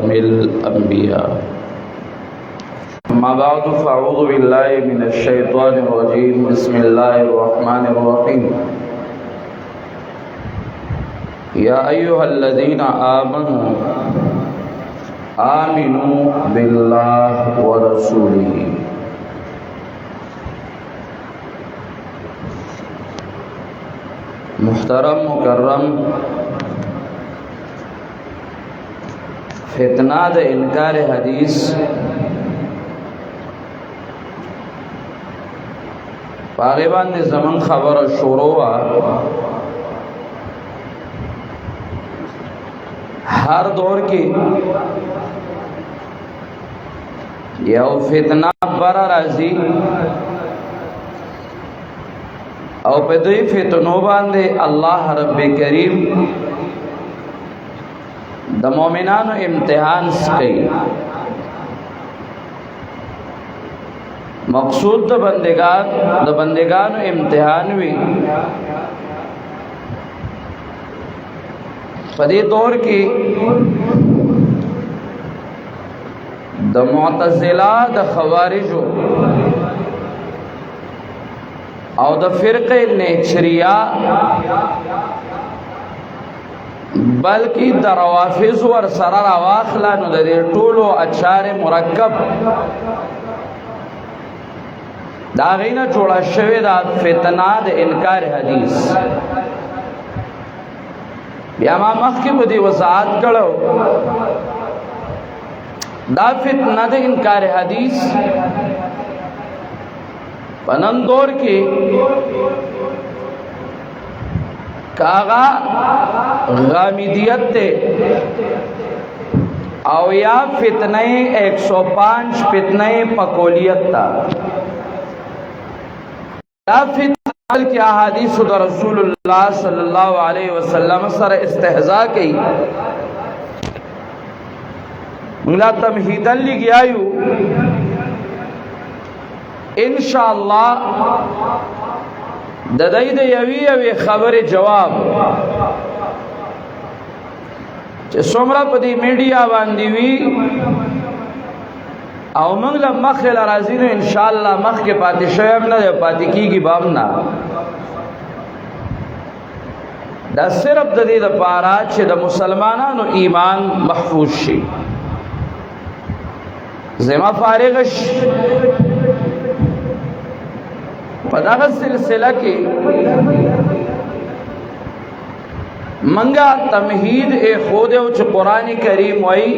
خاتم الأنبياء. أما بعد فأعوذ بالله من الشيطان الرجيم. بسم الله الرحمن الرحيم. يا أيها الذين آمنوا آمنوا بالله ورسوله. محترم مکرم فتنہ د انکار حدیث پاغه باندې زمون خبره شروع وا. ہر دور کی یو فتنہ بر راځي او په دې فتنو باندې الله رب کریم د مؤمنانو امتحان کوي. مقصود د بندگانو امتحان وی. په دې دور کې د معتزله د خوارجو او د فرقه نیچریا بلکې د روافض ور سره راواخلا نو د ټولو اچار مرکب دا غینه جوړه شوی دا فتنه د انکار حدیث. بیا ما مخکې په دې وضاحت کړو دا فتنه د انکار حدیث پنن دور کې کاغا غامیدیت تے او یا فتنہ 105 فتنہ پکولیت تا. دا فتنہ کی احادیث دا رسول اللہ صلی اللہ علیہ وسلم سر استہزاء کی ملا تمہیدن لی گیایو انشاءاللہ د دې د یوې خبرې جواب چې څومره په دې میډیا باندې وی او موږ له مخې راځي نو ان شاء الله مخ کې پاتې شوم نه پاتې کیږي باب نه. دا صرف د دې لپاره چې د مسلمانانو ایمان محفوظ شي. زما فارغ پدغه سلسله کې منګه تمهید خود او چې قران کریم وای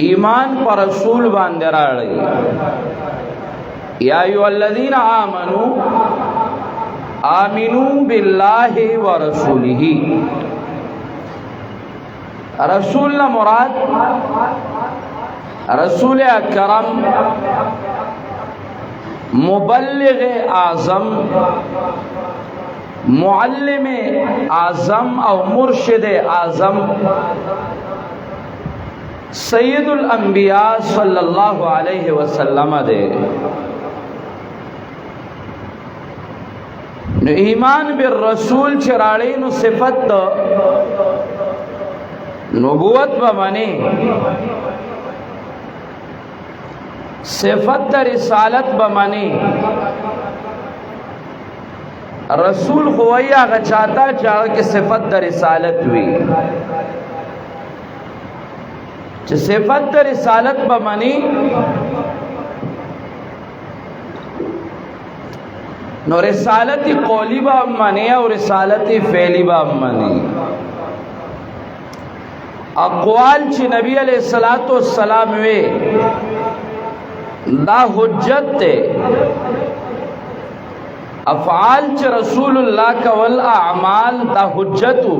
ایمان پر رسول باندې راړي. یا ایو الذین آمنو آمنو بالله ورسوله. رسول نہ مراد رسول اکرم مبلغ اعظم معلم اعظم او مرشد اعظم سید الانبیاء صلی اللہ علیہ وسلم دے. نو ایمان بالرسول چراڑی نو صفت نبوت بمانی صفت رسالت بمانی. رسول خوئی آگا چاہتا چاہتا کہ صفت رسالت ہوئی چھ صفت رسالت بمانی نو رسالتی قولی با امانی اور رسالتی فعلی با امانی. اقوال چھ نبی علیہ السلام وے دا حجت تے. افعال چ رسول اللہ کا والاعمال دا حجتو.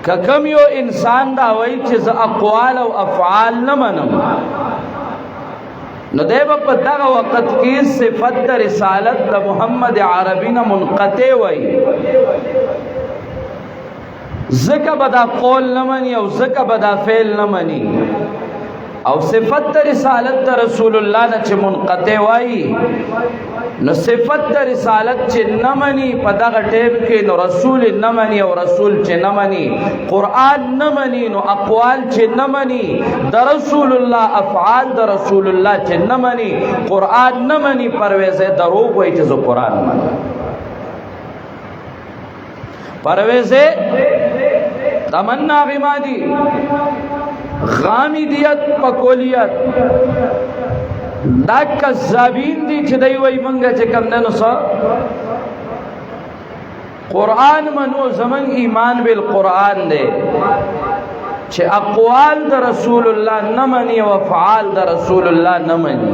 کم یو انسان دا وئی چیز اقوال او افعال نہ منم نو دے با دغه وقت کی صفت دا رسالت دا محمد عربی نہ منقطع وئی. زکا بدا قول نہ منی او زکا بدا فعل نہ منی او صفت رسالت رسول اللہ نہ چھ منقطع وائی نو صفت د رسالت چې نمنی په دغه ټیم کې نو رسول نمنی او رسول چې نمنی قرآن نمنی نو اقوال چې نمنی د رسول الله افعال د رسول الله چې نمنی قرآن نمنی پرویز دروغ وایي چې زه قرآن منم پرویز تمنا غمادی غامیدیت پکولیت دا کذابین دي چې دوی وایي مونږ چې کوم نه نو قرآن منو زمون ایمان بالقرآن دی چې اقوال د رسول الله نه مني او افعال د رسول الله نه مني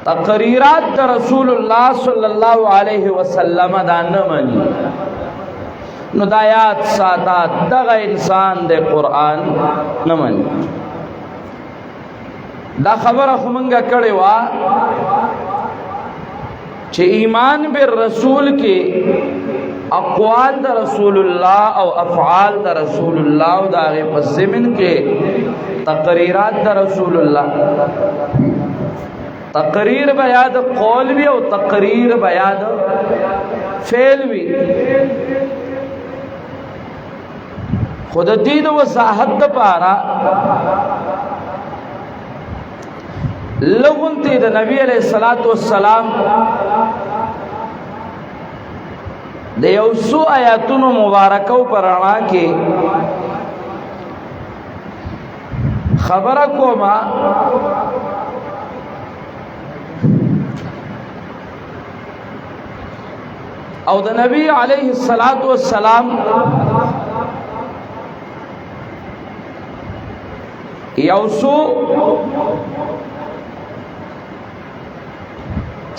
تقریرات د رسول الله صلی الله علیه وسلم دا نه مني نو دا یاد ساته دغه انسان د قرآن نه مني دا خبره خو مونږه کړې وه چې ایمان بالرسول کې اقوال د رسول الله او افعال د رسول الله او د هغې په ضمن کې تقریرات د رسول الله تقریر به یا د قول وي او تقریر به یا د فعل وي خو د دې د وضاحت دپاره لغونتی د نبی علیہ الصلوۃ والسلام د یو څو آیاتونو مبارکو پر رڼا کې خبره کومه او د نبی علیہ الصلوۃ والسلام یو څو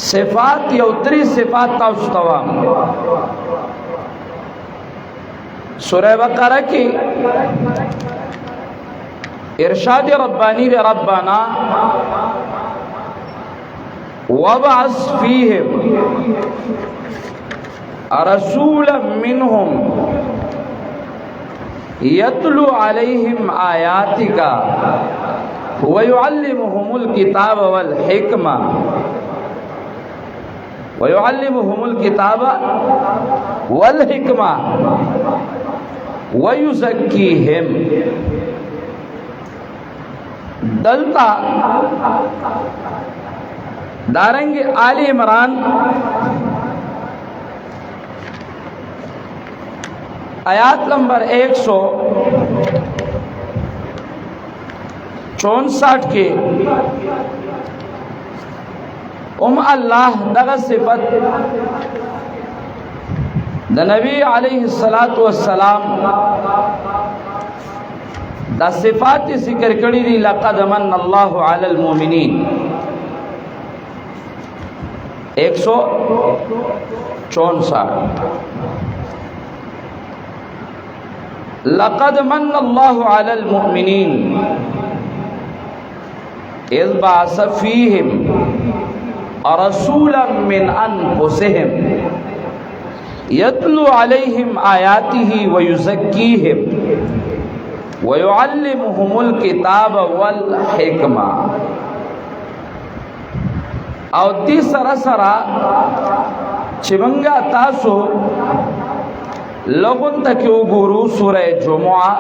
صفات یو تری صفات تاسو ته وایم سورہ بقرہ کی ارشاد ربانی دے ربنا وابعث فیہم رسولا منہم یتلو علیہم آیاتک ویعلمہم الکتاب والحکمہ ويعلمهم الكتاب والحكمة ويزكيهم دلتا دارنگ آل عمران آیات نمبر 164 کے اللہ دغه صفت د نبی علیہ الصلوۃ والسلام دا صفات ذکر کړي دي لقد من الله علی المؤمنین 164 لقد من الله علی المؤمنین اذ بعث فیہم رسولا من انفسهم يتلو عليهم آياته ويزكيهم ويعلمهم الكتاب والحكمة او دې سره سره چې موږ تاسو لغون تک وګورو سورہ جمعہ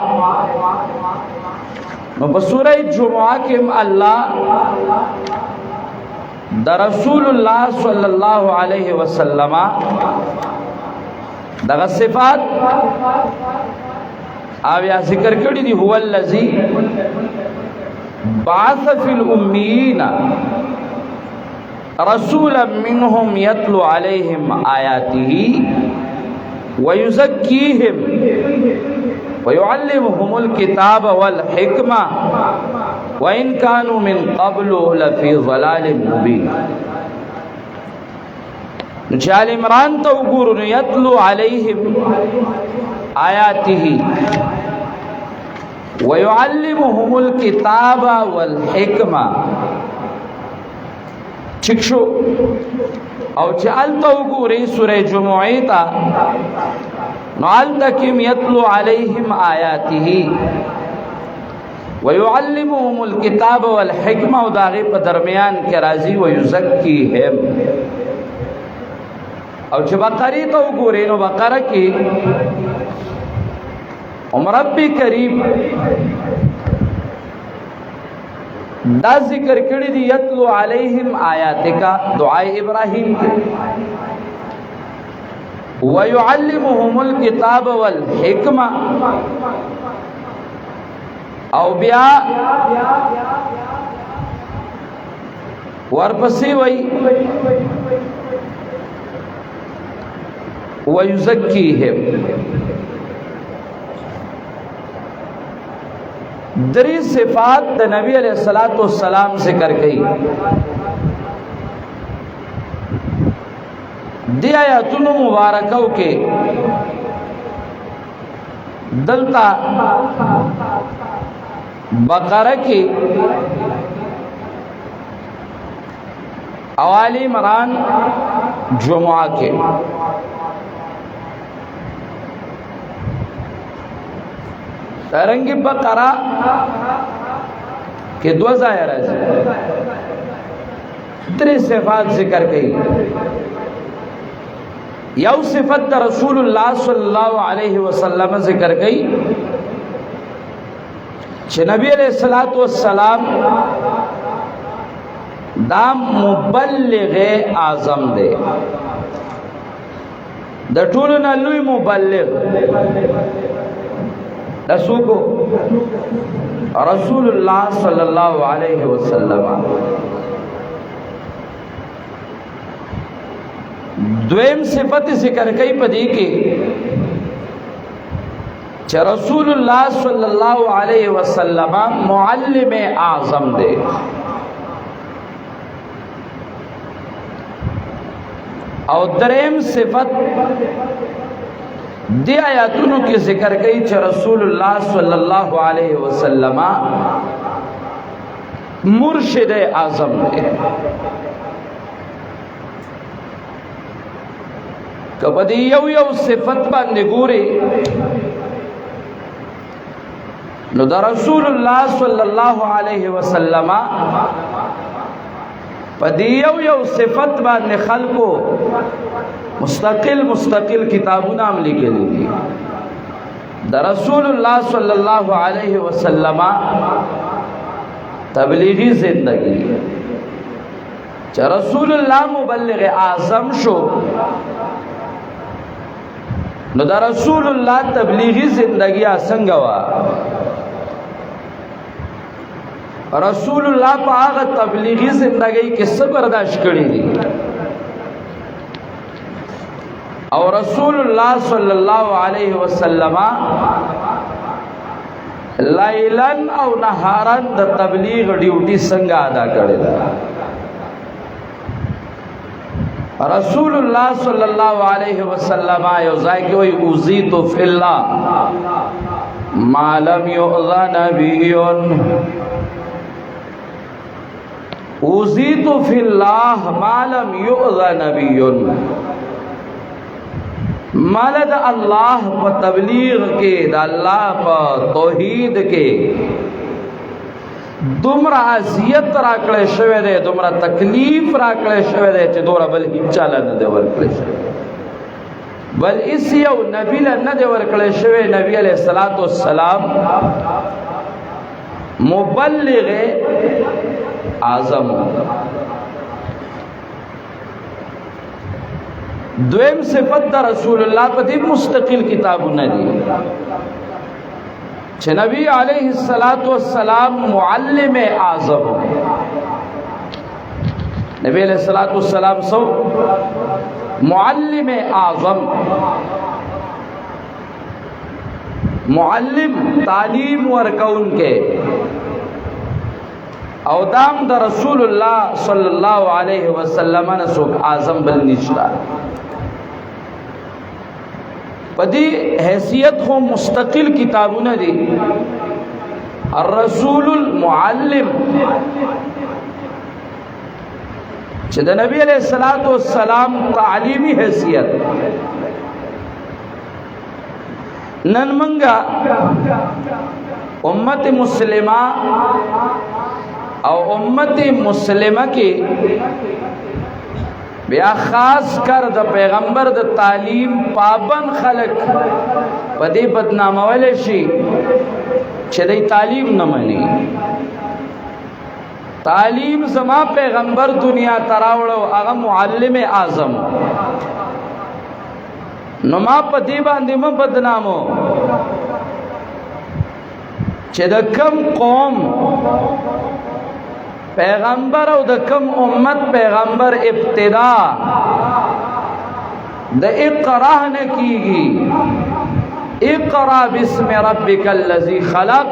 نو په سورہ جمعہ کې الله دا رسول اللہ صلی اللہ علیہ وسلم دا صفات آویا ذکر کردی دی هو الذی بعث فی الامیین رسولا منہم یتلو علیہم آیاته ویزکیہم ويعلمهم الكتاب والحكمة وإن كانوا من قبل لفي ضلال مبين نجال عمران توقور يتلو عليهم آياته ويعلمهم الكتاب والحكمة چکشو او چال توقوری سورہ جمعی تا نعال تکیم یتلو علیہم آیاته ويعلمهم الكتاب والحکمه او داغه په درمیان کې راځي ويزکیهم. او چې بقره ته وګورئ نو بقره کې رب کریم دا ذکر کړی دی یتلو علیہم آیاتک دعائے ابراہیم کے ویعلمهم الکتاب والحکمہ او بیا ورپسی وی ویزکیہم. دری صفات دا نبی علیہ السلام ذکر گئی. دی آیاتونو مبارکو کے دلتا بقرہ کی اوالی مران جمعہ کے رنگ بقرہ کے دو ظاہر ہے تری صفات ذکر گئی. یو صفت دا رسول اللہ صلی اللہ علیہ وسلم ذکر گئی کہ نبی علیہ السلام دا مبلغ اعظم دے دا ټولنا لوی مبلغ رسول اللہ صلی اللہ علیہ وسلم. دویم صفت ذکر کئی پدی کی کہ رسول اللہ صلی اللہ علیہ وسلم معلم اعظم دے. او دریم صفت دی آیاتونو کی ذکر کئی کہ رسول اللہ صلی اللہ علیہ وسلم مرشد اعظم دے. کبدی یو صفت باندې ګوري نو دا رسول اللہ صلی اللہ علیہ وسلم پدی یو صفت باندې خلقو مستقل کتابونه هم لیکلي دي. دا رسول اللہ صلی اللہ علیہ وسلم تبلیغی زندگی چا رسول اللہ مبلغ اعظم شو نو دا رسول اللہ تبلیغی زندگی آسنگ وا. رسول اللہ پا آغا تبلیغی زندگی کے سب برداشت کری دی اور رسول اللہ صلی اللہ علیہ وسلم لیلن او نہارن دا تبلیغ ڈیوٹی سنگا ادا کرے دا. رسول اللہ صلی اللہ علیہ وسلم یوزائی کہ وہی اوزیت فی اللہ ما لم یعظ نبیون. اوزیت فی اللہ ما لم یعظ نبیون. مالد اللہ پا تبلیغ کے دا اللہ پا توحید کے دمرا عذیت راکڑے شوے دے دمرا تکلیف راکڑے شوے دے چھ دورا بل ہچالا ندے ورکڑے شوے بل اس یو نبی ندے ورکڑے شوے. نبی علیہ السلام مبلغ اعظم. دویم صفت دا رسول اللہ پتی مستقل کتابو ندی چھ نبی علیہ السلام معلم اعظم. نبی علیہ السلام سو معلم اعظم. معلم تعلیم ورکون کے او دام دا رسول اللہ صلی اللہ علیہ وسلم نسوک اعظم بل نشتا. پدی حیثیت خو مستقل کتابوں نے دی. الرسول المعلم چھ نبی علیہ السلام تعلیمی حیثیت نن منگا امت مسلمہ او امت مسلمہ کی بیا خاص کر د پیغمبر د تعلیم پابند خلق پدې بدنامول شي چې د تعلیم نه مني. تعلیم زما پیغمبر دنیا تراوړو هغه معلم اعظم نو ما پدې باندې م بدنامو چې د کم قوم پیغمبر او د کم امت پیغمبر ابتدا د اقرا نه کیږي. اقرا باسم ربک الذی خلق.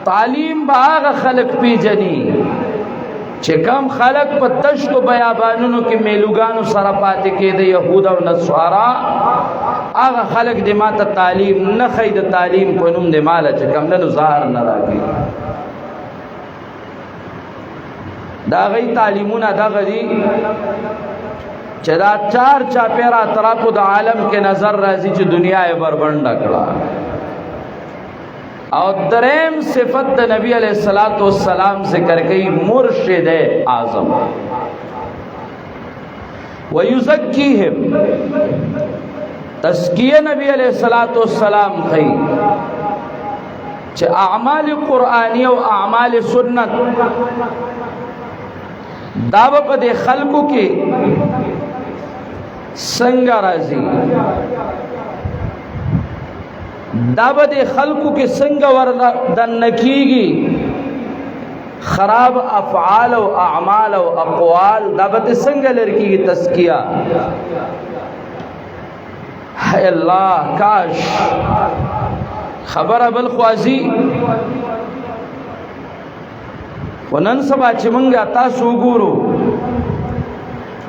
تعلیم باغ خلق پیجنی چې کم خلق په دشت و بیابانونو کې میلوګانو سره پاتې کېده يهود او نصارا هغه خلق د ماته تعلیم نه خید تعلیم په نوم د مال چې کم نه ظاهر نه راځي. دا غي تعلیمونه دا غدي چې دا چار چاپیرا اطرافو د عالم کې نظر راځي چې دنیا یې بربند کړه. او دریم صفت د نبی علیہ الصلوۃ والسلام ذکر کړي مرشد اعظم ويزکیهم. تزکیه نبی علیہ الصلوۃ والسلام کوي چې اعمال قرآنی او اعمال سنت دا په دې خلقو کې څنګه راځي، دا به د خلقو کې څنګه وردن کیږي. خراب افعال او اعمال او اقوال دا به څنګه لر کیږي. تزکیه ہے الله کاش خبره بل خوازی ونن سبا چې مونږه تاسو وګورو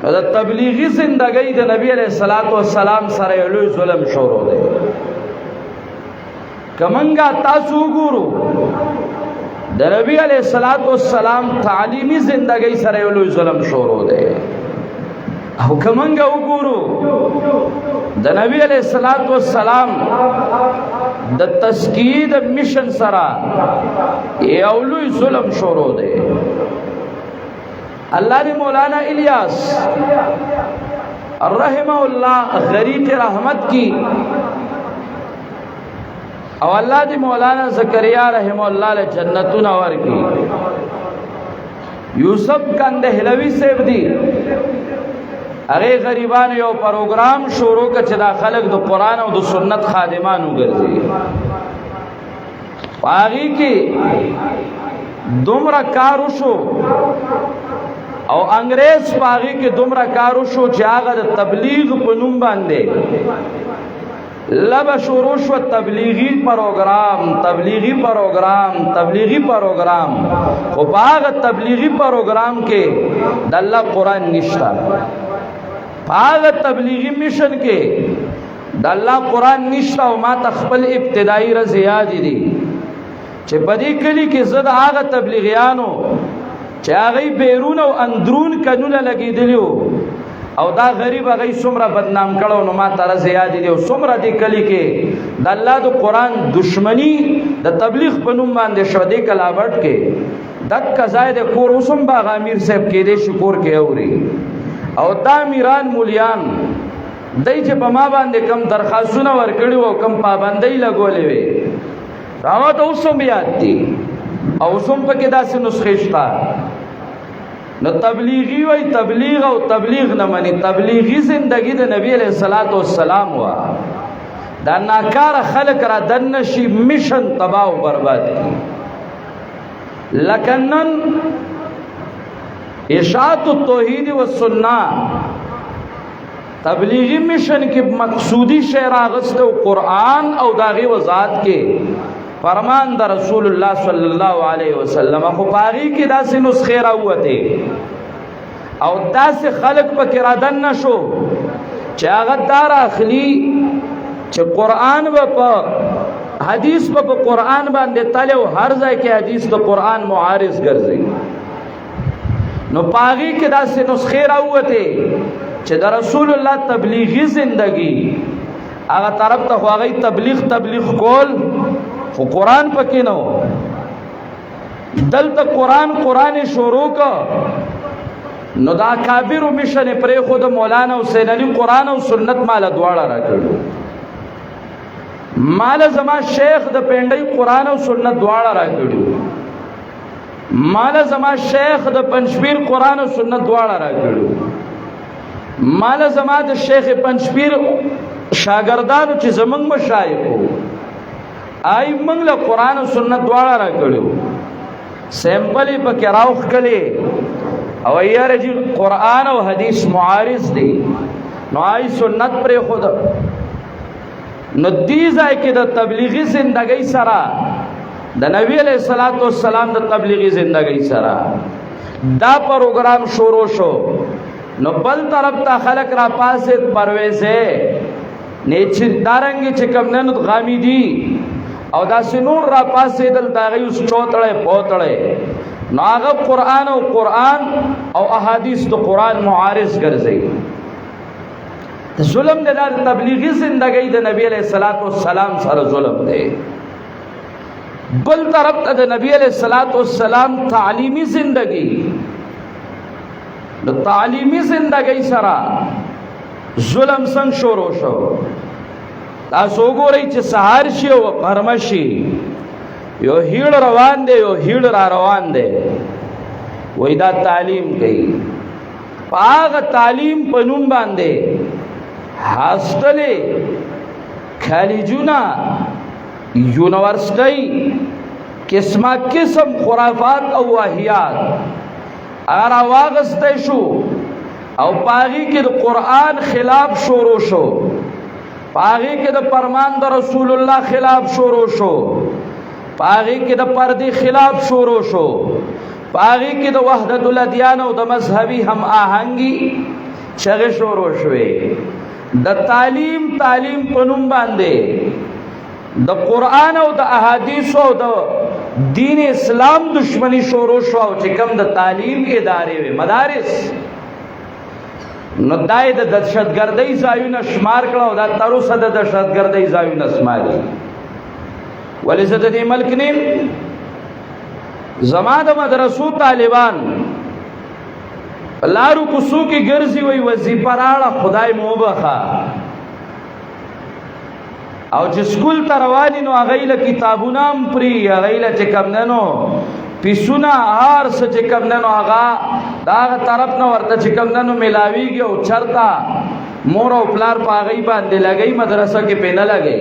دا تبلیغی زندګۍ د نبی علیہ الصلوۃ والسلام سره لوی ظلم شروع دی. کمنګا تاسو وګورو د نبی علیہ الصلوۃ والسلام تعلیمی زندګۍ سره لوی ظلم شروع دی. او کمنګا وګورو د نبی علیہ الصلوۃ والسلام د تزکیه د میشن سره یو لوی ظلم شروع دی. اللہ نے مولانا الیاس رحمہ اللہ غریق رحمت کی او اللہ دی مولانا زکریا رحمہ اللہ لے جنتو نور کی. یوسف کندہلوی صاحب دی اگے غریبان یو پروگرام شروع کا چدا خلق دو قرآن او دو سنت خادمانو گرزی آگی کی دومرا کارو شو او انگریز پاغی کے دومرا کارو شو چې هغه د تبلیغ په نوم باندې لب شروع شو تبلیغی پروگرام خو هغه تبلیغی پروگرام کې د الله قرآن نشتا. هغه تبلیغی مشن کې د الله قرآن نشتا. او ما تخپل ابتدائی رضیات دي چې بدی کلی کې زد هغه تبلیغیانو چې هغه بیرون او اندرون کنونه لګیدلیو او دا غریب هغه څومره بدنام کړو نو ما تر زیات دي او څومره دی کلی کې د الله د قرآن دشمنی د تبلیغ په نوم باندې شو دی کلاوټ کې دک زائد کور اوسم باغ امیر صاحب کې دې شکر کې اوري او دا میران مولیان دای چې په ما باندې کم درخواستونه ورکړي او کم پابندۍ لګولې وي راو ته اوسم یاد دي او اوسم په کې داسې نسخې شته. نو تبلیغی وای تبلیغ او تبلیغ نه مني. تبلیغی زندگی د نبی علیہ الصلوۃ والسلام وا دا ناکار خلق را دن شي مشن تباہ و برباد کی. لکنن اشاعت التوحید والسنہ تبلیغی مشن کی مقصودی شعر آغست و قرآن او داغی وضاحت کے فرمان دا رسول اللہ صلی اللہ علیہ وسلم خو پاغی کی دا سی نسخے راوتے او دا سی خلق پا کرادن نشو چه آغت دار اخلی چه قرآن با پا حدیث پا قرآن باندے تلے و ہر زائے کے حدیث دا قرآن معارض گرزی نو پاغی کی دا سی نسخے راوتے چه دا رسول اللہ تبلیغی زندگی آغا طرف تا خواغی تبلیغ کول خو قرآن پکې نو. دلته قرآن شروع کا نو دا کابر مشن پرې خود مولانا حسین علی قرآن او سنت مال دواړه را کړو. مال زما شیخ د پنډۍ قرآن او سنت دواړه را کړو. مال زما شیخ د پنځپیر قرآن او سنت دواړه را کړو. مال زما د شیخ پنځپیر شاګردانو چې زمنګ مشایخ آی موږ له قرآن او سنت دواړه را کړو. سیمپلی پکې راوخ کړي او یاره چې قرآن او حدیث معارض دي نو آی سنت پر خود نو دې ځای کې د تبلیغي زندګۍ سره د نبی علیہ الصلوۃ والسلام د تبلیغي زندګۍ سره دا پروګرام شروع شو. نو بل طرف ته خلق را پاسه پرويزه نیچ دارنګ چې کوم نن غامي دي او دا سنور را پاسه دل داغي اوس چوتړې پوتړې نو هغه قرآن او احادیث د قرآن معارض ګرځي. ظلم د تبلیغي زندګۍ د نبی علیہ الصلوۃ والسلام سره ظلم دی. بل طرف ته د نبی علیہ الصلوۃ والسلام تعلیمی زندگی د تعلیمی زندگی سره ظلم څنګه شروع شو. تاسو وګورئ چې سهار شي او غرمه شي یو هیړ روان دی یو هیړ را روان دی وای دا تعلیم کوي. هغه تعلیم په نوم باندې هاستلې کالجونه یونیورسټي قسمه قسم خرافات او واهیات اگر واغسته شو او پاغي کې د قرآن خلاف شروع شو. پاغي کې د فرمان د رسول الله خلاف شروع شو. پاغي کې د پردي خلاف شروع شو. پاغي کې د وحدت الادیان او د مذهبي هم آهنګي چغه شروع شوه. د تعلیم پنوم باندې د قرآن او د احادیث او د دین اسلام دشمنی شروع شو او چې کوم د تعلیم ادارې وي مدارس نو دای د دهشتګردۍ ځایونه شمار کړه او دا تر اوسه د دهشتګردۍ ځایونه شماري. ولې زه د دې ملک نیم زما د مدرسو طالبان لارو کوڅو کې ګرځي وي وظیفه راړه خدای مو بخا او چې سکول ته رواني نو هغه له کتابونه هم پری هغه له چې کم ننو پیسونه هر څه چې کم ننو هغه دا طرف نه ورته چې کم ننو ملاویږي او چرتا مور او پلار په هغه باندې لګي مدرسه کې پینه لګي.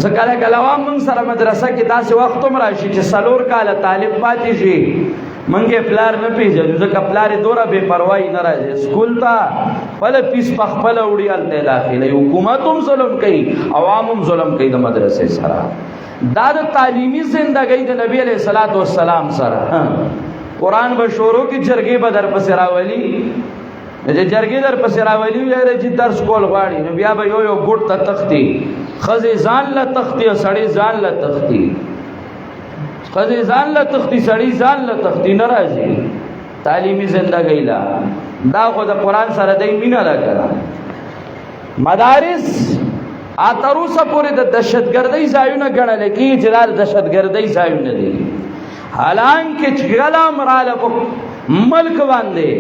زکاله کلام من سره مدرسه کې داسې وخت هم راشي چې سلور کاله طالب پاتې شي منګه پلار نه پیژنو ځکه پلار دوره بے پروايي نه راځي سکول ته بل پیس پخپل وړیال ته داخله حکومت هم ظلم کوي عوام هم ظلم کوي د مدرسې سره. دا د تعلیمي زندګۍ د نبی علیہ الصلوۃ والسلام سره قرآن به شروع کې جرګې به در پسې راولي چې جرګې در پسې راولي یاره چې درس کول غواړي نو بیا به یو ګوټ ته تختی خزې ځان له تختی او سړی ځان له تختی خزې ځان له تختی سړی ځان له تختی ناراضي. تعلیمي زندګۍ لا دا خو د قرآن سره د مینه را کړه. مدارس اتروسه پورې د دهشتګردۍ ځایونه ګڼل کېږي چې دا دهشتګردۍ ځایونه دي. حالانکه چې کلام رااله په ملک باندې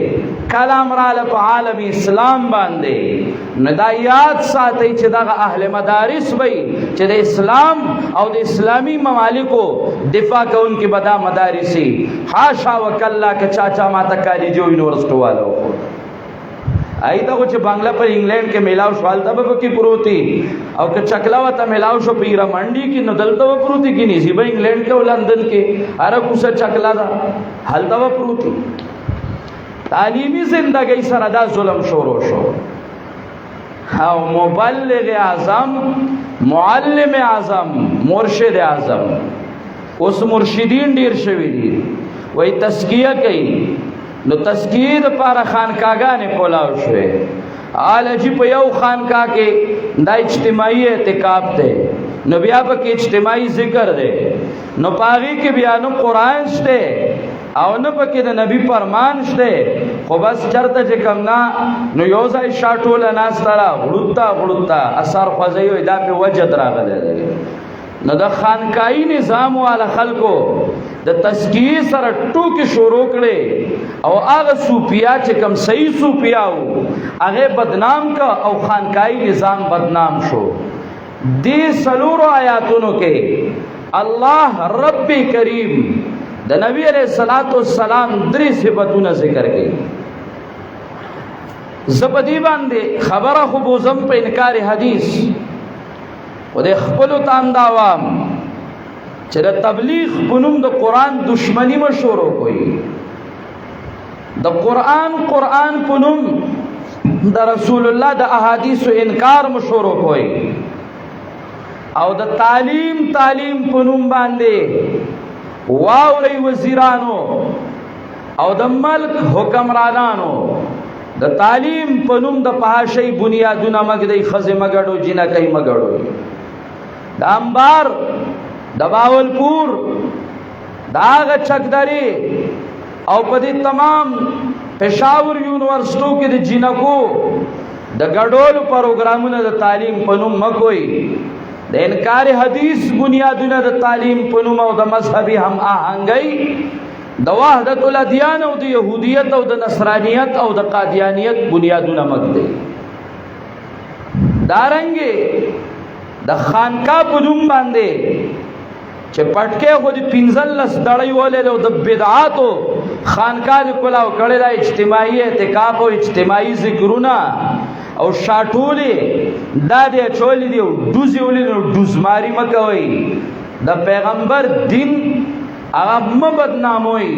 کلام رااله په عالم اسلام باندې نو دا یاد ساتئ چې دغه اهل مدارس وي چې د اسلام او د اسلامی ممالکو دفاع کوونکي به دا مدارسي حاشا وکلا که چاچا ماته کالج او یونیورسټي والو ایدا خو چې بنگلا پر انګلند کې میلاو شو حالت به کې پروتي او که چکلا وته میلاو شو پیرا منډي کې نو دلته و پروتي کې نيسي به انګلند کې او لندن کې هر کوڅه چکلا دا حالت و پروتي. تعلیمی زندگی سره دا ظلم شروع شو او مبلغ اعظم معلم اعظم مرشد اعظم اوس مرشدین ډیر شوی دي وای تزکیه کوي نو تزکیه لپاره خانقاګانې کولاو شوې آلجی په یو خانقاه کې دا اجتماعي اعتکاف دی نو بیا په کې اجتماعي ذکر دی نو پاغي کې بیا نو قرآن شته او نه پکې د نبی فرمان شته خو بس چرته چې کم نه نو یو ځای شاټول ناس ترا غړوتا اثر خوځي دا په وجد راغلی دی نو د خانقاهي نظام والا خلکو د تزکیې سره ټوکې شروع کړي او هغه صوفیا چې کم صحیح صوفیا وو هغه بدنام کا او خانقاهي نظام بدنام شو. دې سلورو آیاتونو کې الله رب کریم د نبی علیہ الصلوۃ والسلام درې صفاتونه ذکر کړي. زبدی باندې خبره خو بوزم په انکار حدیث و د خپل تام داوام چې د تبلیغ پنوم د قران دشمنی مشورو کوي، د قران پنوم د رسول الله د احادیث انکار مشورو کوي، او د تعلیم پنوم باندې واوري وزیرانو او د ملک حکمرانانو د تعلیم پنوم د پهاشي بنیادونه مګدي خزه مګړو جنا کوي مګړو د انبار د باولپور داغ چکدری او په دې تمام پېښور یونیورسيټو کې د جنکو د ګډول پروګرامونو د تعلیم پنوم مکوئی، د انکار حدیث بنیادونه د تعلیم پنوم او د مذهبي هم آهنګي د وحدت الادیان او د يهودیت او د نصرانیت او د قادیانیت بنیادونه مکدي. دارنګي د خانقاه پنوم باندې چې پټکه خو د 15 دړی ولې او د بدعاتو خانقاه د کلاو کړي د اجتماعي اعتکاف او اجتماعي ذکرونه او شاټولې دا د چولې دی دوزي ولې دوزماري مکوي، د پیغمبر دین هغه مبدناموي.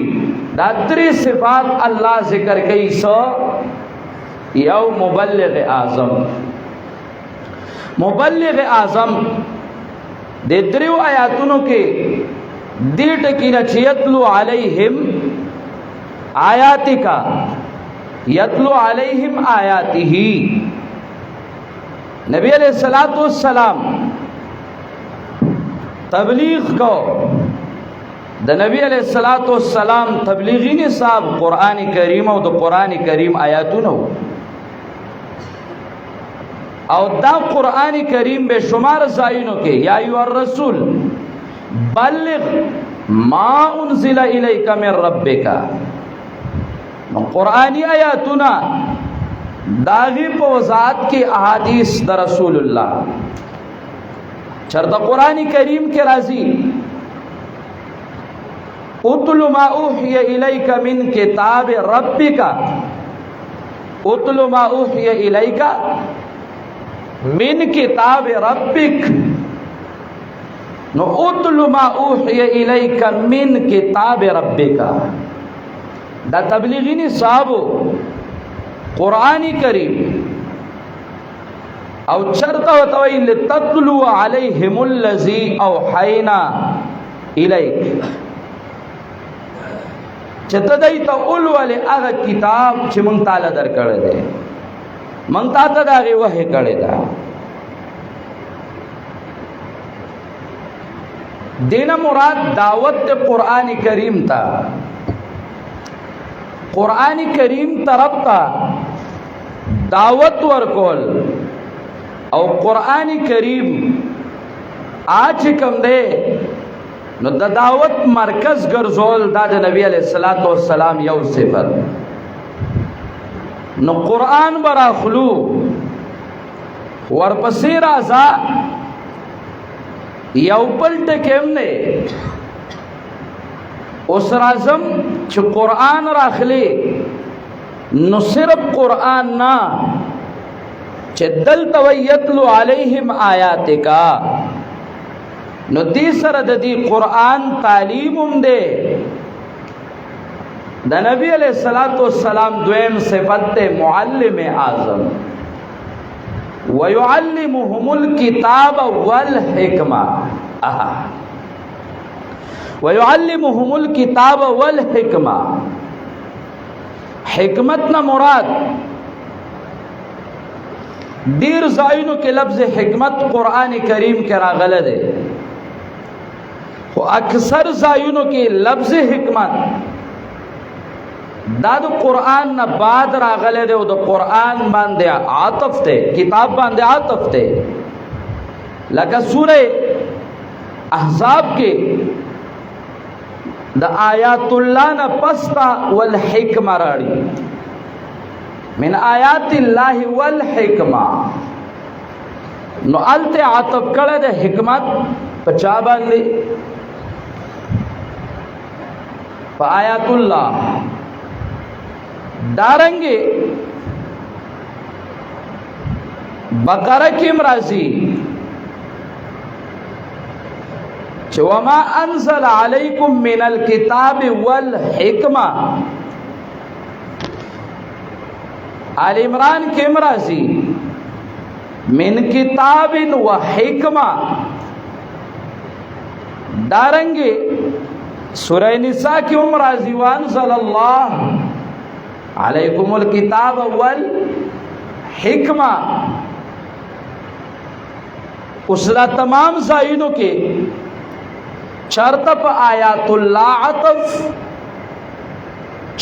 دا درې صفات الله ذکر کوي. سو یو مبلغ اعظم د دریو آیاتونو کې دې ټکی نه یتلو علیہم آیاتک یتلو علیہم آیاته. نبی علیہ الصلوۃ والسلام تبلیغ کو، د نبی علیہ الصلوۃ والسلام تبلیغی نصاب قرآن کریم او د قرآن کریم آیاتونو، او دا قرآن کریم بے شمار زائنوں کے یا ایوہ الرسول بلغ ما انزل الیک من ربکا. قرآنی آیاتنا داغی پوزات کے احادیث دا رسول اللہ چرتا قرآن کریم کے راضی اتل ما اوحی الیک من کتاب ربکا، اتل ما اوحی الیک من کتاب ربک، نو اتل ما اوحی الیک من کتاب ربک. دا تبلیغی نصاب قرآن کریم او چرتا وتوی لتتلو علیہم الذی اوحینا الیک، چته دای ته اول ول هغه کتاب چې مونږ تعالی درکړی دی، مونږ ته دا غي وحی کړی دا. دینا مراد دعوت قرآن کریم تا، قرآن کریم طرف تا دعوت ورکول او قرآن کریم آج کم دے نو دا دعوت مرکز گرزول دا دا نبی علیہ الصلوۃ والسلام یو صفت. نو قرآن برا خلو ورپسی رازا یو پلٹ کم نے اس رازم چھ قرآن راخلی نو صرف قرآن نا چھ دل تویتلو علیہم آیاتکا، نو دی سرد دی قرآن تعلیمم دے. دا نبی علیہ الصلوۃ والسلام دویم صفت معلم اعظم وَيُعَلِّمُهُمُ الْكِتَابَ وَالْحِكْمَةَ. وَيُعَلِّمُهُمُ الْكِتَابَ وَالْحِكْمَةَ. حکمت نہ مراد دیر زائنوں کے لفظ حکمت قرآن کریم کے راغلہ دے، اکثر زائنوں کے لفظ حکمت دادو قرآن نہ بعد راغلے دے، دو قرآن باندے عاطف تے، کتاب باندے عاطف تے. لکہ سورہ احزاب کې د آیات الله نه پستا والحکمه راړي من آیات الله والحکمه نو الته عطف کړه د حکمت پچا باندې په آیات الله دارنګه بقره کې مرضی چې وما انزل علیکم من الكتاب والحکمه آل عمران کې مرضی من کتاب و حکمہ دارنگے سورہ نساء کی امراضی وانزل اللہ علیکم الکتاب والحکمہ اسلا تمام زائنوں کے شرط آیات اللہ عطف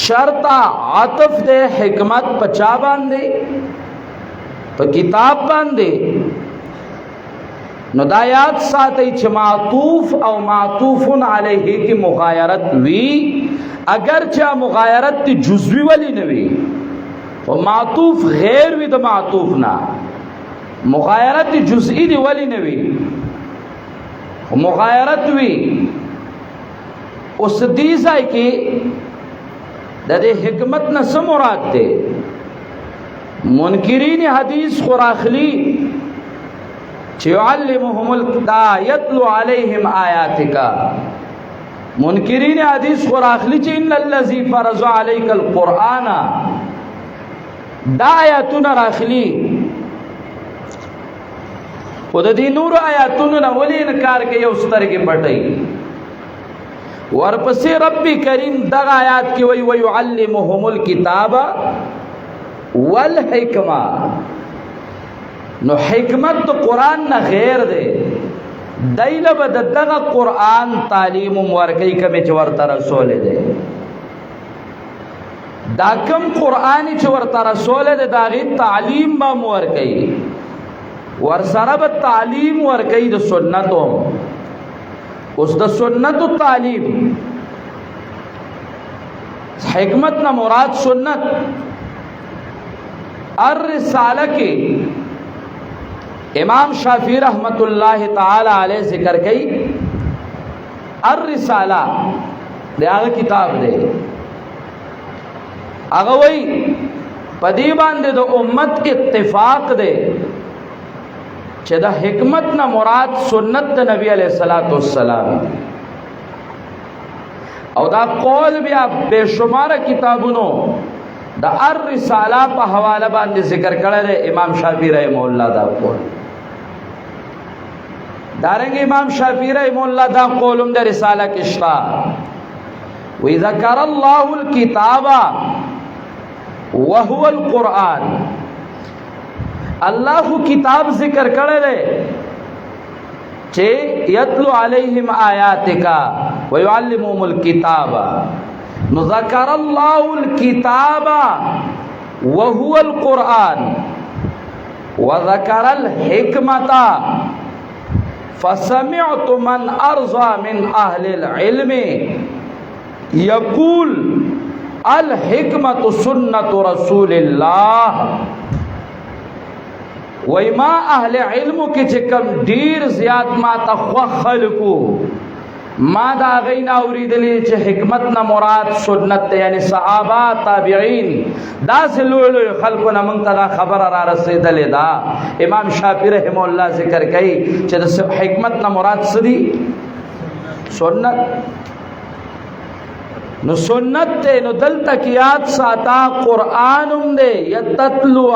شرط عطف دے حکمت پچا باندے تو کتاب باندې نو دا یاد ساتي چې معطوف او معطوف علیه کی مغایرت وی اگر چا مغایرت جزوی ولی نه وی او معطوف غیر وی د معطوف نه مغایرت جزئی دی ولی نه وی مغایرت وی اوس دې ځای کې د حکمت نه څه مراد ده منکرین حدیث خراخلی چه يعلمهم يتلو عليهم آیاتک منکرین حدیث خراخلی چه ان الذي فرض عليك القرآن دا آیاتون راخلی خود دی نور آیاتون ولی انکار کے یو سترگی پٹی ورپسی رب کریم دغ آیات کی وی ویعلمهم الكتاب والحکمہ نو حکمت تو قرآن نہ غیر دے دیل بددغ قرآن تعلیم ورکی کمی چورتا رسول دے دا کم قرآنی چورتا رسول دے دا غیر تعلیم با مورکی ورسرب تعلیم ورکی دا سنتو اس دا سنت تعلیم حکمت نہ مراد سنت الرسالہ کے امام شافعی رحمت اللہ تعالی علیہ ذکر کئی الرسالہ دے آگا کتاب دے آگا وہی پدیبان دے دو امت اتفاق دے چھے دا حکمت نہ مراد سنت دا نبی علیہ السلام او دا قول بیا بے شمار کتابونو دا الرسالہ پا حوالہ باندے ذکر کرے امام شافعی رحمہ اللہ دا قول دارنگے امام شافعی رحمہ اللہ دا قولم دا رسالہ کشتا وَذَكَرَ اللَّهُ الْكِتَابَ وَهُوَ الْقُرْآنِ اللہ کتاب ذکر کرے چھے یتلو علیہم آیاتکا وَيُعَلِّمُهُمُ الْكِتَابَ ذکر اللہ الکتاب وهو القرآن وذکر الحکمت فسمعت من ارضى من اہل العلم یقول الحکمت سنت رسول اللہ وما اہل علم کی چکم دیر زیاد ما تخوخل کو ما دا غینا اوریدلی چې حکمت نہ مراد سنت یعنی صحابہ تابعین دا سلولو خلقنا منتدا خبر را رسیدلی دا امام شافعی رحمہ اللہ ذکر کئی چې حکمت نہ مراد صدی سنت نو سنت تے نو دل تکیات ساتا قرآنم دے یتلو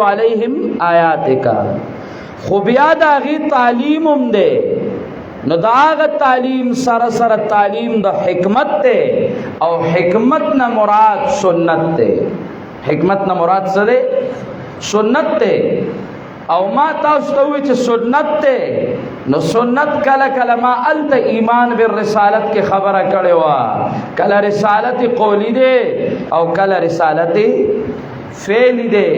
علیہم آیاتکا خوبیاد آغی تعلیمم دے نو داغ تعلیم سر تعلیم دا حکمت تے او حکمت نہ مراد سنت تے حکمت نہ مراد سدے سنت تے او ما تاستوی چھ سنت تے نو سنت کلا کلا ما الت ایمان بالرسالت کے خبر کڑے وا کلا رسالت قولی دے او کلا رسالت فعل دے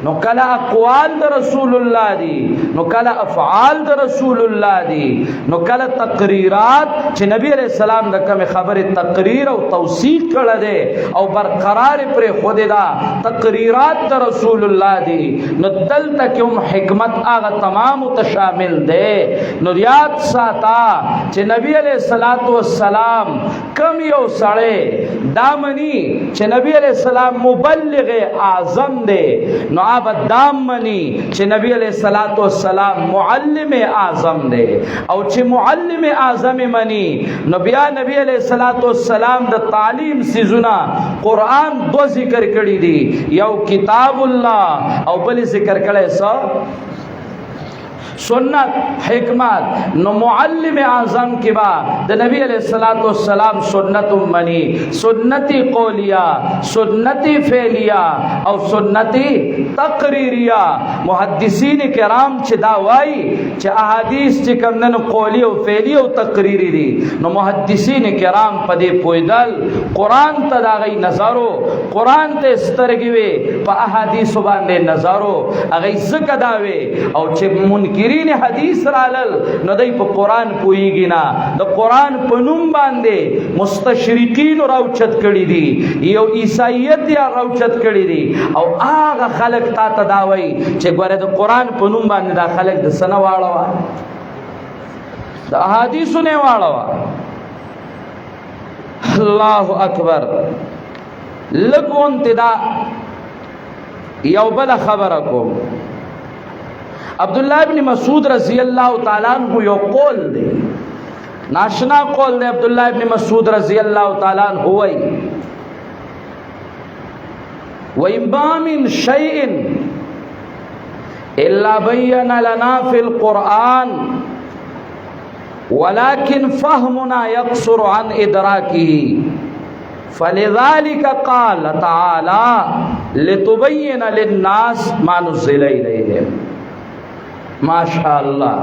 نو کلا اقوال دا رسول اللہ دی نو کلا افعال دا رسول اللہ دی نو کلا تقریرات چھ نبی علیہ السلام دا کم خبر تقریر او توثیق کڑا دے او برقرار پر خود دا تقریرات دا رسول اللہ دی نو دل تکیم حکمت آغا تمام تشامل دے نو یاد ساتا چھ نبی علیہ السلام کم یو سڑے دامنی چھ نبی علیہ السلام مبلغ اعظم دے نو آب دام منی چھ نبی علیہ السلام معلم اعظم دے او چھ معلم اعظم منی نو بیا نبی علیہ السلام دا تعلیم سیزونا قرآن دو ذکر کری دی یو کتاب اللہ او بلی ذکر کرے سا سنت حکمت نو معلم اعظم کی بعد دا نبی علیہ السلام سنت منی سنتی قولیہ سنتی فعلیہ او سنتی تقریریہ محدثین کرام چھ داوائی چھ احادیث چھ کمدن قولی و فعلی و تقریری دی نو محدثین کرام پدے پویدل قرآن تا دا غی نظارو قرآن تا استرگوے پا احادیث باندے نظارو اغی زکا داوے او چھ منکرین حدیث رالل نو دی پا قرآن پوئی گینا دا قرآن پنوم باندے مستشرقین روچت کری دی یو عیسائیت یا روچت کری دی او آغا خلق تا تداوئی چه گوارے دا قرآن پنوم باندے دا خلق دا سنہ واڑوا دا حدیث نے واڑوا اللہ اکبر لگون تدا یو بلا خبرکو عبداللہ ابن مسعود رضی اللہ تعالیٰ عنہ یو قول دے ناشنا قول دے عبداللہ ابن مسعود رضی اللہ تعالیٰ عنہ ہوئی وَإِمَّا مِن شَيْءٍ إِلَّا بَيَّنَ لَنَا فِي الْقُرْآنِ وَلَكِنْ فَهْمُنَا يَقْصُرُ عَنْ إِدْرَاكِهِ فَلِذَلِكَ قَالَ تَعَالَى لِتُبَيِّنَ لِلنَّاسِ مَا نُزِّلَ إِلَيْهِمْ ماشاءاللہ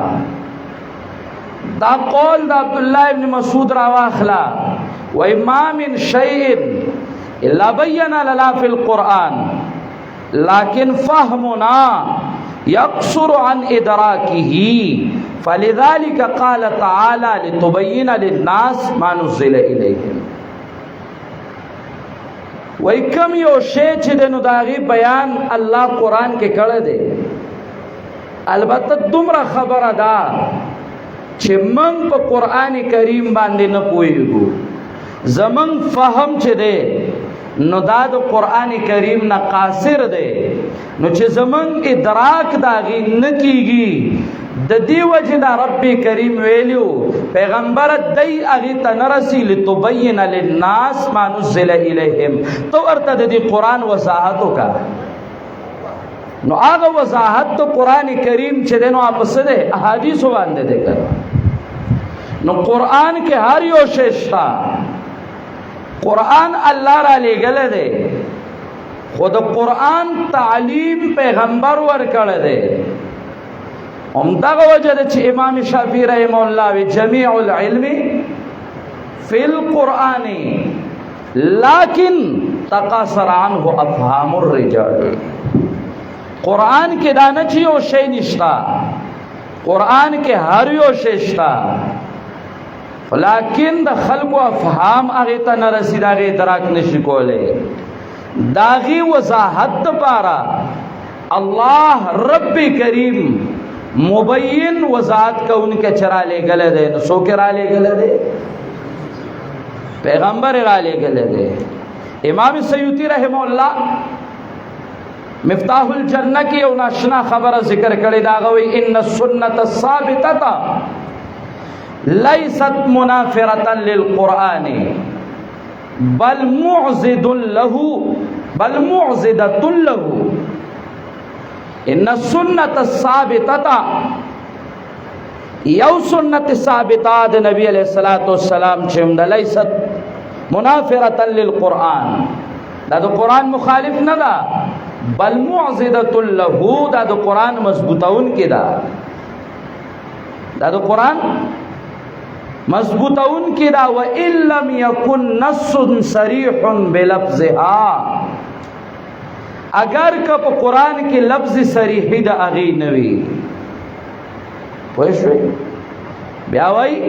دا قول دا عبداللہ ابن مسعود رواخلا وَإِمَّا مِن شَيْءٍ إِلَّا بَيَّنَ لَنَا فِي الْقُرْآنِ لَكِنْ فَهْمُنَا يَقْصُرُ عَنْ إِدْرَاكِهِ فَلِذَلِكَ قَالَ تَعَالَى لِتُبَيِّنَ لِلنَّاسِ مَا نُزِّلَ إِلَيْهِمْ وَإِ کم یو شے چھ دے نو داغی بیان اللہ قرآن کے کڑ دے البتہ دمرا خبر دا چھ من پا قرآن کریم باندے نہ پوئیگو زمن فہم چھ دے نو دا دا قرآن کریم نا قاصر دے نو چھ زمن ادراک داغی نکیگی دا دی وجہ دا رب کریم ویلیو پیغمبر دی اغیتا نرسی لتبین للناس ما نزل الیہم تو ارتا دی قرآن وضاحتو کا نو آغا وضاحت تو قرآن کریم چھ دے نو آپس دے احادیث باندے دے کر نو قرآن کے ہر یو شیشتا قرآن اللہ را لے گلے دے خود قرآن تعلیم پیغمبر ور کر دے امدغ وجہ دے چھ امام شافعی رحمہ اللہ وی جمیع العلم فی القرآن لیکن تقاصر عنہ افہام الرجال قرآن کے دانا چیو شے نشتا قرآن کے ہر یو شیشتا لیکن دا خلق و افہام آغیتا نرسید آغی دراک نشکولے داغی وضاحت پارا اللہ رب کریم مبین وضاحت کا ان کے چرا لے گلے دے نسو کے را لے گلے دے پیغمبر را لے گلے دے امام سیوطی رحمہ اللہ مفتاح الجنہ کی او ناشنا خبر ذکر کرے داغوی ان السنت الثابتہ لیست منافرتا للقرآن بل معزد له بل معزدت له ان السنت الثابتہ یو سنت ثابتات نبی علیہ السلام چمد لیست منافرتا للقرآن دا قرآن مخالف نہ دا بل معزدت له دا قرآن مضبوطون کی دا قرآن مضبوطون کی دا وَإِن لَمْ يَكُنْ نَصٌ صَرِيحٌ بِلَفْظِهَا اگر که په قرآن کې لفظ صریحی د هغې نه وي پوه شوې بیا وایي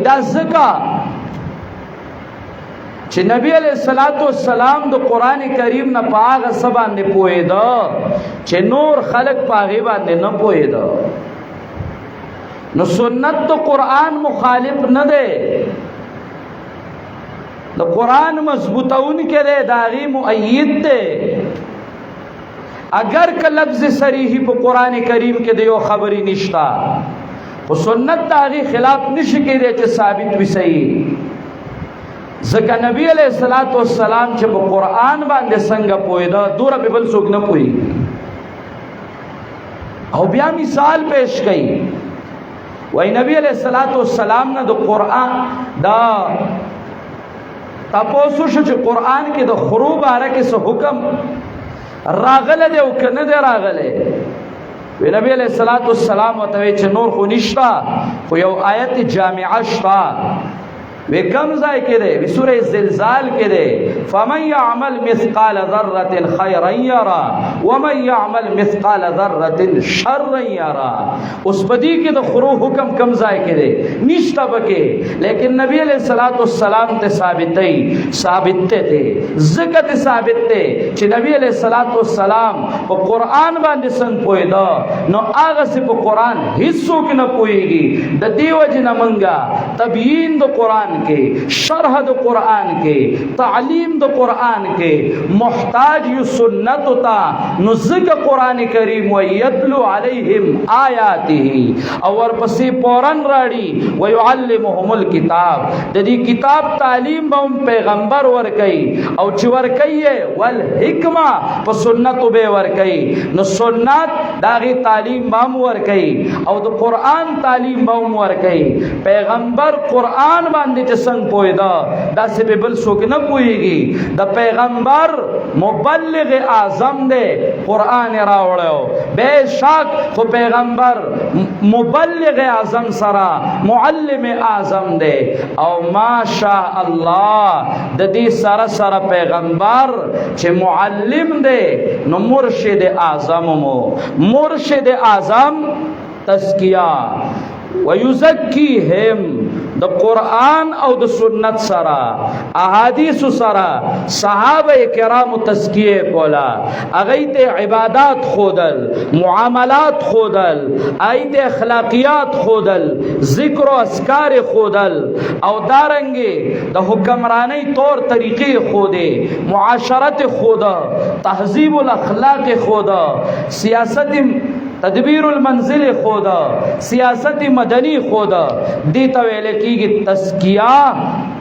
دا ځکه چې نبی علیہ الصلوۃ والسلام د قرآن کریم نه په هغه څه باندې پوهېده چې نور خلق په هغې باندې نه پوهېده نو سنت د قرآن مخالف نه دی د قرآن مضبوطون کې دی د هغې مؤید دی اگر که لفظ صریحی په قرآن کریم کې د یو خبرې نشته خو سنت د هغې خلاف نشي کېدی چې ثابت وي صحیح ځکه نبی علیہ الصلوۃ والسلام چې په قرآن باندې څنګه پوهېده دوره به بل څوک نه پوهېږي او بیا مثال پیش کړي وای نبی علیہ الصلوۃ والسلام نه د قرآن دا تاسو شو چې قرآن کې د خرو باره کې څه حکم راغله دی او که نه دی راغلی وی نبی علیہ الصلوۃ والسلام ورته وی چې نور خو نشته خو یو آیت جامعه شته وی کم ځای کې دی وی سورہ زلزال کې دی فمن يعمل مثقال ذره خيرا يرى ومن يعمل مثقال ذره شرا يرى اوس بدی کې د خرو حکم کم ځای کې دی نشته بکې لیکن نبی علیہ الصلوۃ والسلام ته ثابت ته ذکر ثابت ته چې نبی علیہ الصلوۃ والسلام په قرآن باندې څنګه پوهېده نو هغه سه په قرآن هیڅوک نه پوهېږي د دیو جن منګه تبیین د قرآن کے شرح د قرآن کے تعلیم د قرآن کے محتاج یو سنت تا نزک قرآن کریم و یتلو علیہم آیاته اور پسی پورن راڑی و یعلمهم الکتاب دی کتاب تعلیم بهم پیغمبر ورکی او چی ورکی والحکمہ پا سنت بے ورکی نو سنت داغی تعلیم بهم ورکی او د قرآن تعلیم بهم ورکی پیغمبر قرآن باندې څنګه پوهېده داسې به بل څوک نه پوهېږي د پیغمبر مبلغ اعظم دی قرآن راوړی بېشک خو پیغمبر مبلغ اعظم سره معلم اعظم دی او ماشاء الله د دې سره سره پیغمبر چې معلم دی نو مرشد اعظم مو مرشد اعظم تزکیه ویزکیهم د قرآن او د سنت سرا احادیث سرا صحابه کرام تزکیه کولا اغیت عبادات خودل معاملات خودل ایت اخلاقیات خودل ذکر و اذکار خودل او دارنگی د حکمرانی طور طریقے خوده معاشرت خوده تهذیب الاخلاق خوده سیاست تدبیر المنزل خودا سیاست مدنی خودا دیتا ویلے کی تزکیہ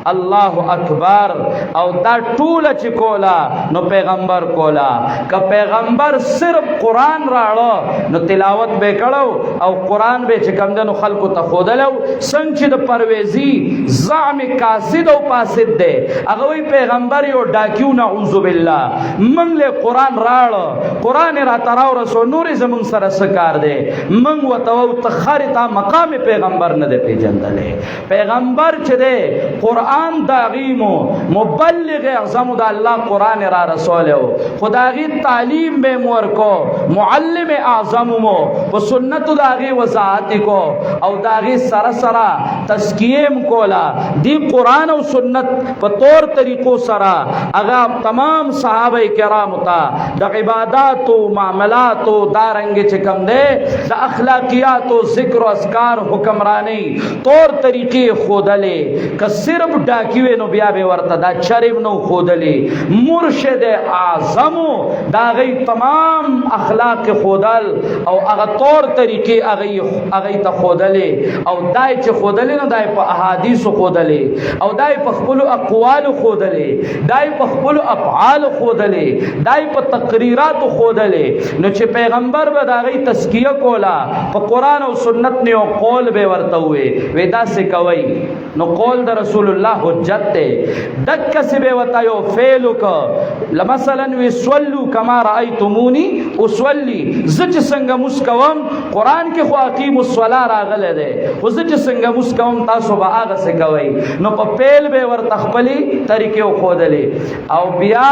اللہ اکبر او دا ټول چې کولا نو پیغمبر کولا که پیغمبر صرف قرآن راړو نو تلاوت به کړو او قرآن به چې کم دنو خلکو ته خودلو څنګه چې د پرویزی زعم کاسد او فاسد دی هغه وی پیغمبر یو ډاکیو نعوذ بالله من له قرآن راړو قرآن را تراو رسول نور زمون سره سکار دی من وتو تخارتا مقام پیغمبر نه دی پیجندلې پیغمبر چې دی قرآن داغیمو مبلغ اعظم دا اللہ قرآن را رسولو خداغی تعلیم بے مور کو معلم اعظمو و سنت داغی وضاحتی کو او داغی سرا سرا تزکیم کولا دی قرآن و سنت پا طور طریقو سرا اگا تمام صحابہ کرام تا دا عبادات و معاملات و دارنگ چکم دے دا اخلاقیات و ذکر و اذکار حکمرانی طور طریقے خودلے کہ صرف ډاکیوي نو بیا به ورته دا چریم نو خودلی مرشد اعظم دا غي تمام اخلاق خودل او هغه طور طریقې هغه ته خودلی او دای چې خودلی نو دای په احادیث خودلی او دای په خپل اقوال خودلی دای په خپل افعال خودلی دای په تقریرات خودلی نو چې پیغمبر به دا غي تزکیه کولا په قران او سنت نه قول به ورته وي ودا څه کوي نو قول د رسول الله حجت تے دک سے بے وتایو فعلو کا مثلا وی صلو کما رایتمونی اصلي زچ څنګه مسکوم قران کې خو اقیم الصلاه راغله ده خو زچ څنګه مسکوم تاسو به هغه څه کوي نو په پیل به ور تخپلی طریقې خودلې او بیا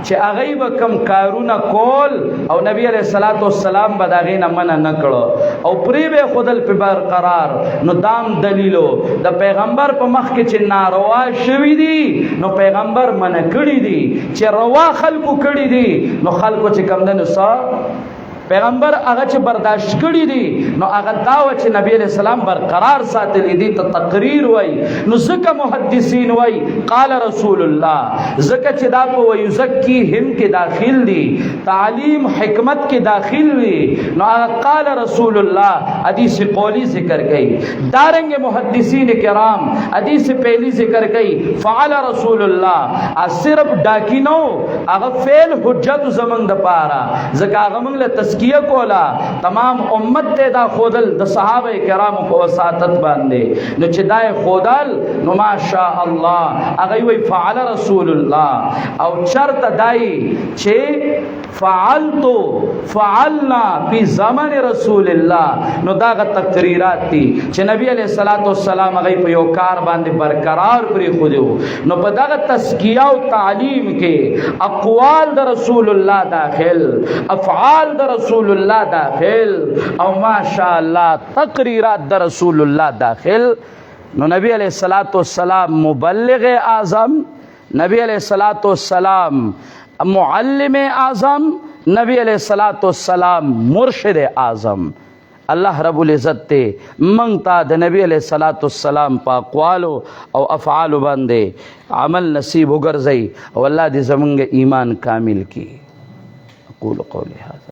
چې هغه به کم کارونه کول او نبی علیہ الصلوۃ والسلام به داغې نه منع نکړو او پری به خودل په برقرار نو دام دلیلو د پیغمبر په مخ کې چې ناروا شوی دي نو پیغمبر منع کړی دي چې روا خلکو کړی دي نو خلکو چې کم نه نو پیغمبر هغه چې برداشت کړی دي نو هغه داو چې نبی علیہ السلام برقرار ساتلی دي ته تقریر وای نو ځکه محدثین وای قال رسول الله ځکه چې دا په ويزکیهم کې داخل دي تعلیم حکمت کې داخل وي نو هغه قال رسول الله حدیث قولی ذکر کړي دارنګ محدثین کرام حدیث پہلی ذکر کړي فعل رسول الله صرف ډاکینو هغه فعل حجت زمنګ د پاره ځکه هغه موږ له کولا تمام امت ته دا خودل د صحابه کرامو په وساطت باندې نو چې دای خودل نو ماشاء الله هغه وی فعل رسول الله او شرط دای چې فعلنا فی زمان رسول الله نو دا تقریرات دي چې نبی علیہ الصلوۃ والسلام هغه په یو کار باندې برقرار پرې خو دیو نو په دغه تزکیه او تعلیم کې اقوال د رسول الله داخل افعال د رسول الله داخل او ماشاء الله تقریرات د رسول الله داخل نو نبی علیہ الصلوۃ والسلام مبلغ اعظم نبی علیہ الصلوۃ والسلام معلم اعظم نبی علیہ الصلوۃ والسلام مرشد اعظم الله رب العزت ته منگتا د نبی علیہ الصلوۃ والسلام په اقوال او افعال باندې عمل نصیب وګرځي او الله دې زمونږ ایمان کامل کړي. اقول قولی هذا.